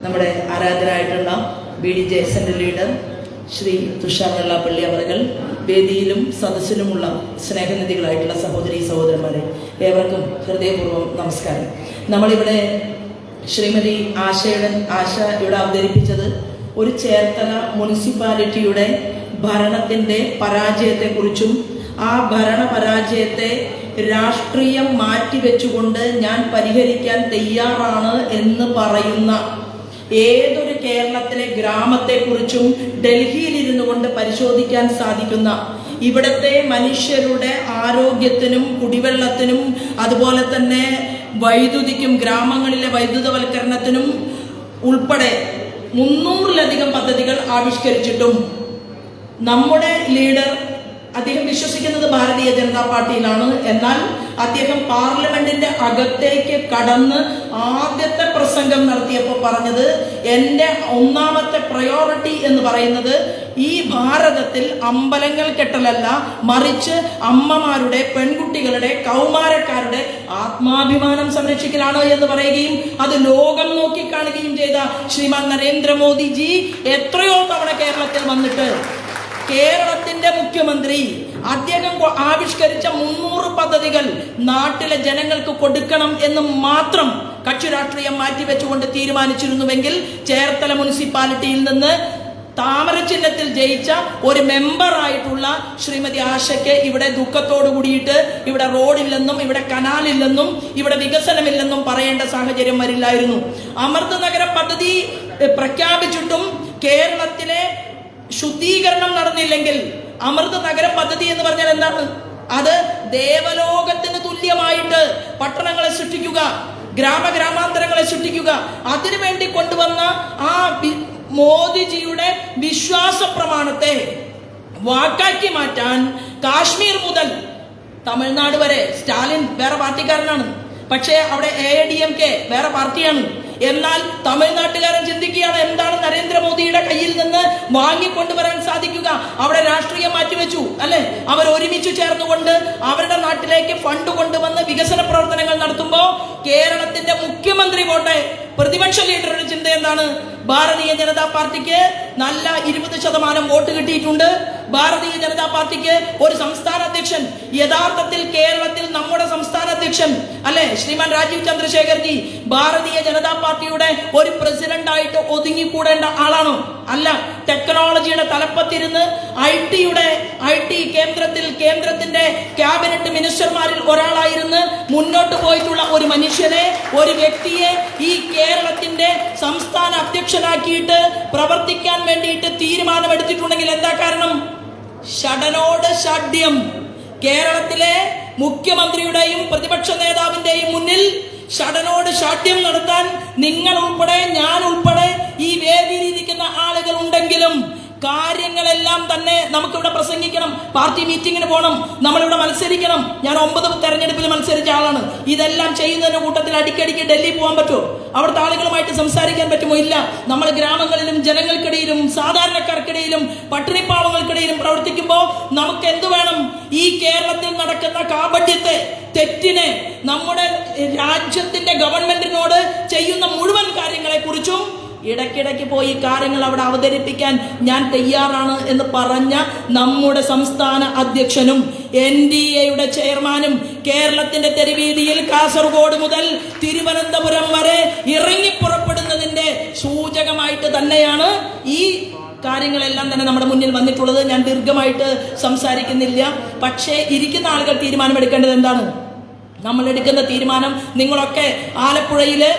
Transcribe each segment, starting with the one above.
നമ്മുടെ ആരാധനായിട്ടുള്ള B D ജയസന്റെ ലീഡർ ശ്രീ തുഷാർ വെള്ളാപ്പള്ളി അവர்கள் വേദിയിലും സദസ്സിലുമുള്ള സ്നേഹനിധികളായിട്ടുള്ള സഹോദരി സഹോദരന്മാരെ ഏവർക്കും ഹൃദയപൂർവ്വം നമസ്കാരം. നമ്മളിവിടെ ശ്രീമതി ആശ ഇവിടെ അവതരിപ്പിച്ചത് ഒരു ചേർത്തല മുനിസിപ്പാലിറ്റിയുടെ ഭരണത്തിൻ്റെ പരാജയത്തെക്കുറിച്ചും ആ ഭരണ പരാജയത്തെ രാഷ്ട്രീയം മാറ്റിവെച്ചുകൊണ്ട് ഞാൻ പരിഹരിക്കാൻ തയ്യാറാണ് എന്ന് പറയുന്ന ഏതൊരു കേരളത്തിലെ ഗ്രാമത്തെക്കുറിച്ചും ഡൽഹിയിലിരുന്നു കൊണ്ട് പരിശോധിക്കാൻ സാധിക്കുന്ന ഇവിടുത്തെ മനുഷ്യരുടെ ആരോഗ്യത്തിനും കുടിവെള്ളത്തിനും അതുപോലെ തന്നെ വൈദ്യുതിക്കും ഗ്രാമങ്ങളിലെ വൈദ്യുതവൽക്കരണത്തിനും ഉൾപ്പെടെ 300-ലധികം പദ്ധതികൾ ആവിഷ്കരിച്ചിട്ടും നമ്മുടെ ലീഡർ അദ്ദേഹം വിശ്വസിക്കുന്നത് ഭാരതീയ ജനതാ പാർട്ടിയിലാണ്. എന്നാൽ അദ്ദേഹം പാർലമെന്റിന്റെ അകത്തേക്ക് കടന്ന് ആദ്യത്തെ പ്രസംഗം നടത്തിയപ്പോൾ പറഞ്ഞത് എൻ്റെ ഒന്നാമത്തെ പ്രയോറിറ്റി എന്ന് പറയുന്നത് ഈ ഭാരതത്തിൽ അമ്പലങ്ങൾ കെട്ടലല്ല, മറിച്ച് അമ്മമാരുടെ, പെൺകുട്ടികളുടെ, കൗമാരക്കാരുടെ ആത്മാഭിമാനം സംരക്ഷിക്കലാണ് എന്ന് പറയുകയും അത് ലോകം നോക്കിക്കാണുകയും ചെയ്ത ശ്രീമാൻ നരേന്ദ്രമോദിജി എത്രയോ തവണ കേരളത്തിൽ വന്നിട്ട് കേരളത്തിന്റെ മുഖ്യമന്ത്രി അദ്ദേഹം ആവിഷ്കരിച്ച 300 പദ്ധതികൾ നാട്ടിലെ ജനങ്ങൾക്ക് കൊടുക്കണം എന്ന് മാത്രം കക്ഷി രാഷ്ട്രീയം മാറ്റിവെച്ചുകൊണ്ട് തീരുമാനിച്ചിരുന്നുവെങ്കിൽ ചേർത്തല മുനിസിപ്പാലിറ്റിയിൽ നിന്ന് താമര ചിഹ്നത്തിൽ ജയിച്ച ഒരു മെമ്പറായിട്ടുള്ള ശ്രീമതി ആശയ്ക്ക് ഇവിടെ ദുഃഖത്തോടു കൂടിയിട്ട് ഇവിടെ റോഡില്ലെന്നും ഇവിടെ കനാലില്ലെന്നും ഇവിടെ വികസനമില്ലെന്നും പറയേണ്ട സാഹചര്യം വരില്ലായിരുന്നു. അമൃത് നഗര പദ്ധതി പ്രഖ്യാപിച്ചിട്ടും കേരളത്തിലെ ശുദ്ധീകരണം നടന്നില്ലെങ്കിൽ അമൃത നഗര പദ്ധതി എന്ന് പറഞ്ഞാൽ എന്താണ്? അത് ദേവലോകത്തിന് തുല്യമായിട്ട് പട്ടണങ്ങളെ സൃഷ്ടിക്കുക, ഗ്രാമാന്തരങ്ങളെ സൃഷ്ടിക്കുക, അതിനുവേണ്ടി കൊണ്ടുവന്ന ആ മോദിജിയുടെ വിശ്വാസ പ്രമാണത്തെ വാക്കാക്കി മാറ്റാൻ കാശ്മീർ മുതൽ തമിഴ്നാട് വരെ സ്റ്റാലിൻ വേറെ പാർട്ടിക്കാരനാണ്, പക്ഷേ അവിടെ AIADMK വേറെ പാർട്ടിയാണ്. എന്നാൽ തമിഴ്നാട്ടുകാരൻ ചിന്തിക്കുകയാണ് എന്താണ് നരേന്ദ്രമോദിയുടെ കയ്യിൽ നിന്ന് വാങ്ങിക്കൊണ്ടുവരാൻ സാധിക്കുക. അവിടെ രാഷ്ട്രീയം മാറ്റിവെച്ചു അല്ലെ, അവർ ഒരുമിച്ച് ചേർന്നുകൊണ്ട് അവരുടെ നാട്ടിലേക്ക് ഫണ്ട് കൊണ്ടുവന്ന് വികസന പ്രവർത്തനങ്ങൾ നടത്തുമ്പോൾ കേരളത്തിന്റെ മുഖ്യമന്ത്രി പോട്ടെ, പ്രതിപക്ഷ ലീഡറുടെ ചിന്ത എന്താണ്? ഭാരതീയ ജനതാ പാർട്ടിക്ക് നല്ല 20% വോട്ട് കിട്ടിയിട്ടുണ്ട്. ഭാരതീയ ജനതാ പാർട്ടിക്ക് ഒരു സംസ്ഥാന അധ്യക്ഷൻ, യഥാർത്ഥത്തിൽ കേരളത്തിൽ നമ്മുടെ സംസ്ഥാന അധ്യക്ഷൻ അല്ലെ ശ്രീമാൻ രാജീവ് ചന്ദ്രശേഖർജി ഭാരതീയ ജനതാ പാർട്ടിയുടെ ഒരു പ്രസിഡന്റ് ആയിട്ട് ഒതുങ്ങിക്കൂടേണ്ട ആളാണോ? അല്ല. ടെക്നോളജിയുടെ തലപ്പത്തിരുന്ന് IT കേന്ദ്രത്തിന്റെ ക്യാബിനറ്റ് മിനിസ്റ്റർമാരിൽ ഒരാളായിരുന്ന് മുന്നോട്ട് പോയിട്ടുള്ള ഒരു മനുഷ്യനെ, ഒരു വ്യക്തിയെ ഈ കേരളത്തിന്റെ സംസ്ഥാന അധ്യക്ഷനാക്കിയിട്ട് പ്രവർത്തിക്കാൻ വേണ്ടിയിട്ട് തീരുമാനമെടുത്തിട്ടുണ്ടെങ്കിൽ എന്താ കാരണം? ഷഡനോട് ഷാഢ്യം. കേരളത്തിലെ മുഖ്യമന്ത്രിയുടെയും പ്രതിപക്ഷ നേതാവിന്റെയും മുന്നിൽ ഷഡനോട് ഷാഢ്യം നടത്താൻ നിങ്ങൾ ഉൾപ്പെടെ, ഞാൻ ഉൾപ്പെടെ ഈ വേദിയിലിരിക്കുന്ന ആളുകൾ ഉണ്ടെങ്കിലും കാര്യങ്ങളെല്ലാം തന്നെ നമുക്കിവിടെ പ്രസംഗിക്കണം, പാർട്ടി മീറ്റിങ്ങിന് പോകണം, നമ്മളിവിടെ മത്സരിക്കണം. ഞാൻ 9 തെരഞ്ഞെടുപ്പിൽ മത്സരിച്ച ആളാണ്. ഇതെല്ലാം ചെയ്യുന്നതിന്റെ കൂട്ടത്തിൽ അടിക്കടിക്ക് ഡൽഹി പോകാൻ പറ്റുമോ? അവിടുത്തെ ആളുകളുമായിട്ട് സംസാരിക്കാൻ പറ്റുമോ? ഇല്ല. നമ്മൾ ഗ്രാമങ്ങളിലും ജനങ്ങൾക്കിടയിലും സാധാരണക്കാർക്കിടയിലും പട്ടിണിപ്പാവങ്ങൾക്കിടയിലും പ്രവർത്തിക്കുമ്പോൾ നമുക്ക് എന്ത് വേണം? ഈ കേരളത്തിൽ നടക്കുന്ന കാപട്യത്തെ, തെറ്റിനെ, നമ്മുടെ രാജ്യത്തിന്റെ ഗവൺമെന്റിനോട് ചെയ്യുന്ന മുഴുവൻ കാര്യങ്ങളെ കുറിച്ചും ഇടയ്ക്കിടയ്ക്ക് പോയി കാര്യങ്ങൾ അവിടെ അവതരിപ്പിക്കാൻ ഞാൻ തയ്യാറാണ് എന്ന് പറഞ്ഞ നമ്മുടെ സംസ്ഥാന അധ്യക്ഷനും NDAയുടെ ചെയർമാനും കേരളത്തിന്റെ തെരുവീതിയിൽ കാസർഗോഡ് മുതൽ തിരുവനന്തപുരം വരെ ഇറങ്ങി പുറപ്പെടുന്നതിന്റെ സൂചകമായിട്ട് തന്നെയാണ് ഈ കാര്യങ്ങളെല്ലാം തന്നെ നമ്മുടെ മുന്നിൽ വന്നിട്ടുള്ളത്. ഞാൻ ദീർഘമായിട്ട് സംസാരിക്കുന്നില്ല. പക്ഷേ ഇരിക്കുന്ന ആളുകൾ തീരുമാനമെടുക്കേണ്ടത് എന്താണ്? നമ്മൾ എടുക്കുന്ന തീരുമാനം, നിങ്ങളൊക്കെ ആലപ്പുഴയില്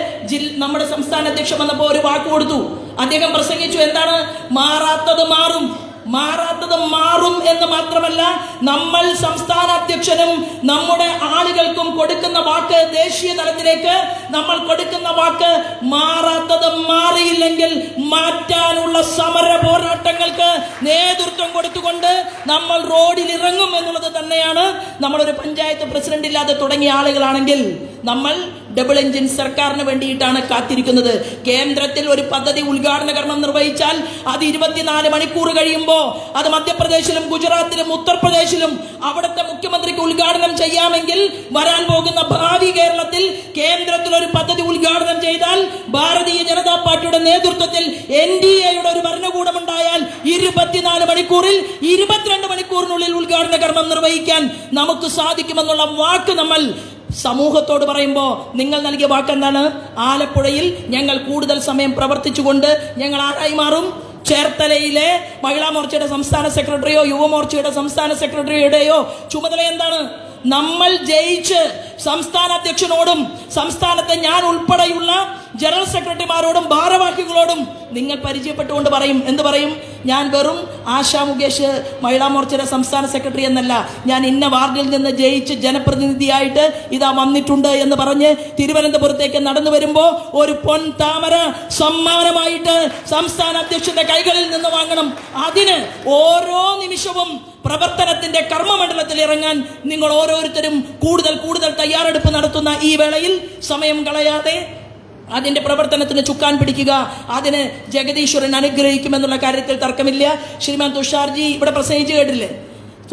നമ്മുടെ സംസ്ഥാന അധ്യക്ഷൻ വന്നപ്പോൾ ഒരു വാക്ക് കൊടുത്തു. അദ്ദേഹം പ്രസംഗിച്ചു, എന്താണ്? മാറാത്തത് മാറും, മാറാത്തത് മാറും എന്ന് മാത്രമല്ല, നമ്മൾ സംസ്ഥാന അധ്യക്ഷനും നമ്മുടെ ആളുകൾക്കും കൊടുക്കുന്ന വാക്ക്, ദേശീയ തലത്തിലേക്ക് നമ്മൾ കൊടുക്കുന്ന വാക്ക്, മാറാത്തത് മാറിയില്ലെങ്കിൽ മാറ്റാനുള്ള സമര പോരാട്ടങ്ങൾക്ക് നേതൃത്വം കൊടുത്തുകൊണ്ട് നമ്മൾ റോഡിൽ ഇറങ്ങും എന്നുള്ളത് തന്നെയാണ്. നമ്മളൊരു പഞ്ചായത്ത് പ്രസിഡന്റ് ഇല്ലാതെ തുടങ്ങിയ ആളുകളാണെങ്കിൽ നമ്മൾ ഡബിൾ എഞ്ചിൻ സർക്കാരിന് വേണ്ടിയിട്ടാണ് കാത്തിരിക്കുന്നത്. കേന്ദ്രത്തിൽ ഒരു പദ്ധതി ഉദ്ഘാടന കർമ്മം നിർവഹിച്ചാൽ അത് 24 മണിക്കൂർ കഴിയുമ്പോൾ അത് മധ്യപ്രദേശിലും ഗുജറാത്തിലും ഉത്തർപ്രദേശിലും അവിടുത്തെ മുഖ്യമന്ത്രിക്ക് ഉദ്ഘാടനം ചെയ്യാമെങ്കിൽ വരാൻ പോകുന്ന ഭാവി കേരളത്തിൽ കേന്ദ്രത്തിൽ ഒരു പദ്ധതി ഉദ്ഘാടനം ചെയ്താൽ ഭാരതീയ ജനതാ പാർട്ടിയുടെ നേതൃത്വത്തിൽ NDAയുടെ ഒരു ഭരണകൂടം ഉണ്ടായാൽ 24 മണിക്കൂറിൽ 22 മണിക്കൂറിനുള്ളിൽ ഉദ്ഘാടന കർമ്മം നിർവഹിക്കാൻ നമുക്ക് സാധിക്കുമെന്നുള്ള വാക്ക് നമ്മൾ സമൂഹത്തോട് പറയുമ്പോൾ നിങ്ങൾ നൽകിയ വാക്കെന്താണ്? ആലപ്പുഴയിൽ ഞങ്ങൾ കൂടുതൽ സമയം പ്രവർത്തിച്ചുകൊണ്ട് ഞങ്ങൾ ആരായി മാറും? ചേർത്തലയിലെ മഹിളാ മോർച്ചയുടെ സംസ്ഥാന സെക്രട്ടറിയോ യുവമോർച്ചയുടെ സംസ്ഥാന സെക്രട്ടറിയുടെയോ ചുമതല എന്താണ്? നമ്മൾ ജയിച്ച് സംസ്ഥാന അധ്യക്ഷനോടും സംസ്ഥാനത്തെ ഞാൻ ഉൾപ്പെടെയുള്ള ജനറൽ സെക്രട്ടറിമാരോടും ഭാരവാഹികളോടും നിങ്ങൾ പരിചയപ്പെട്ടുകൊണ്ട് പറയും. എന്ത് പറയും? ഞാൻ വെറും ആശാ മുകേഷ് മഹിളാ മോർച്ചയുടെ സംസ്ഥാന സെക്രട്ടറി എന്നല്ല, ഞാൻ ഇന്ന വാർഡിൽ നിന്ന് ജയിച്ച് ജനപ്രതിനിധിയായിട്ട് ഇതാ വന്നിട്ടുണ്ട് എന്ന് പറഞ്ഞ് തിരുവനന്തപുരത്തേക്ക് നടന്നു വരുമ്പോൾ ഒരു പൊൻ താമര സമ്മാനമായിട്ട് സംസ്ഥാന അധ്യക്ഷന്റെ കൈകളിൽ നിന്ന് വാങ്ങണം. അതിന് ഓരോ നിമിഷവും പ്രവർത്തനത്തിന്റെ കർമ്മമണ്ഡലത്തിൽ ഇറങ്ങാൻ നിങ്ങൾ ഓരോരുത്തരും കൂടുതൽ തയ്യാറെടുപ്പ് നടത്തുന്ന ഈ വേളയിൽ സമയം കളയാതെ അതിന്റെ പ്രവർത്തനത്തിന് ചുക്കാൻ പിടിക്കുക. അതിന് ജഗദീശ്വരൻ അനുഗ്രഹിക്കുമെന്നുള്ള കാര്യത്തിൽ തർക്കമില്ല. ശ്രീമാൻ തുഷാർജി ഇവിടെ പ്രസംഗിച്ചു കേട്ടില്ലേ?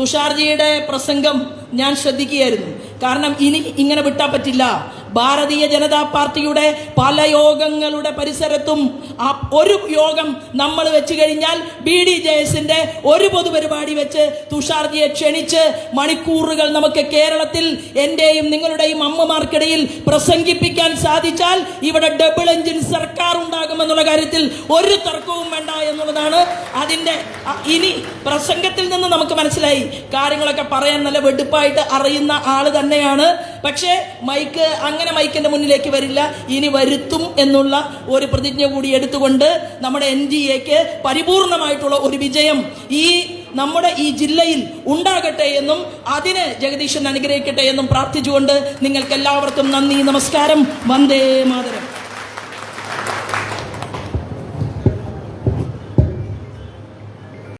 തുഷാർജിയുടെ പ്രസംഗം ഞാൻ ശ്രദ്ധിക്കുകയായിരുന്നു. കാരണം ഇനി ഇങ്ങനെ വിട്ടാൻ പറ്റില്ല. ഭാരതീയ ജനതാ പാർട്ടിയുടെ പല യോഗങ്ങളുടെ പരിസരത്തും ഒരു യോഗം നമ്മൾ വെച്ച് കഴിഞ്ഞാൽ BDJSന്റെ ഒരു പൊതുപരിപാടി വെച്ച് തുഷാർജിയെ ക്ഷണിച്ച് മണിക്കൂറുകൾ നമുക്ക് കേരളത്തിൽ എന്റെയും നിങ്ങളുടെയും അമ്മമാർക്കിടയിൽ പ്രസംഗിപ്പിക്കാൻ സാധിച്ചാൽ ഇവിടെ ഡബിൾ എഞ്ചിൻ സർക്കാർ ഉണ്ടാകുമെന്നുള്ള കാര്യത്തിൽ ഒരു തർക്കവും വേണ്ട എന്നുള്ളതാണ് അതിന്റെ. ഇനി പ്രസംഗത്തിൽ നിന്ന് നമുക്ക് മനസ്സിലായി കാര്യങ്ങളൊക്കെ പറയാൻ നല്ല വെടുപ്പായിട്ട് അറിയുന്ന ആള് തന്നെയാണ്. പക്ഷേ അങ്ങനെ മൈക്കിന്റെ മുന്നിലേക്ക് വരില്ല, ഇനി വരുത്തും എന്നുള്ള ഒരു പ്രതിജ്ഞ കൂടി എടുത്തുകൊണ്ട് നമ്മുടെ NDAക്ക് പരിപൂർണമായിട്ടുള്ള ഒരു വിജയം നമ്മുടെ ഈ ജില്ലയിൽ ഉണ്ടാകട്ടെ എന്നും അതിന് ജഗദീശൻ അനുഗ്രഹിക്കട്ടെ എന്നും പ്രാർത്ഥിച്ചുകൊണ്ട് നിങ്ങൾക്ക് എല്ലാവർക്കും നന്ദി, നമസ്കാരം. വന്ദേ മാതരം.